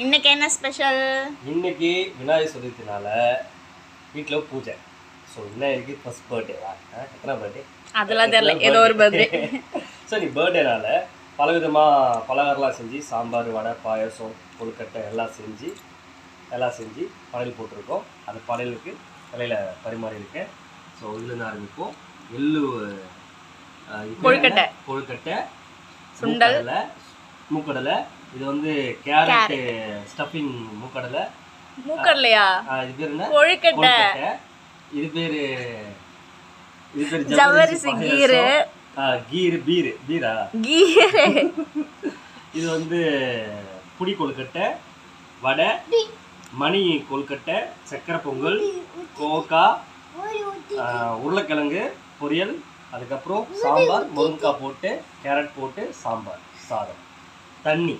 இன்னைக்கு என்ன ஸ்பெஷல்? இன்னைக்கு விநாயகர் சதுர்த்தினால வீட்டில் பூஜை. ஸோ விநாயகருக்கு ஃபர்ஸ்ட் பர்த்டேவா? எத்தனை பர்த்டே அதெல்லாம் தெரியல, ஏதோ ஒரு பர்த்டே. ஸோ நீ பர்த்டேனால பலவிதமாக பலகாரம்லாம் செஞ்சு சாம்பார், வடை, பாயசம், கொழுக்கட்டை எல்லாம் செஞ்சு படையல் போட்டிருக்கோம். அந்த படையலுக்கு தலையில் பரிமாறி இருக்கேன். ஸோ இதுலேருந்து ஆரம்பிப்போம். எள்ளு கொழுக்கட்டை, சுண்டல், மூக்கடலை. இது வந்து கேரட் ஸ்டஃபிங் மூக்கடலையா? இது பேர் என்ன? கொழுக்கட்டை. இது பேர் ஜவ்வரிசி கீரு. பீரா. இது வந்து புடி கொழுக்கட்டை, வடை, மணி கொழுக்கட்டை, சக்கரை பொங்கல், கோகா, உருளைக்கிழங்கு பொரியல், அதுக்கப்புறம் சாம்பார், முருங்கைக்காய் போட்டு கேரட் போட்டு சாம்பார் சாதம், தண்ணி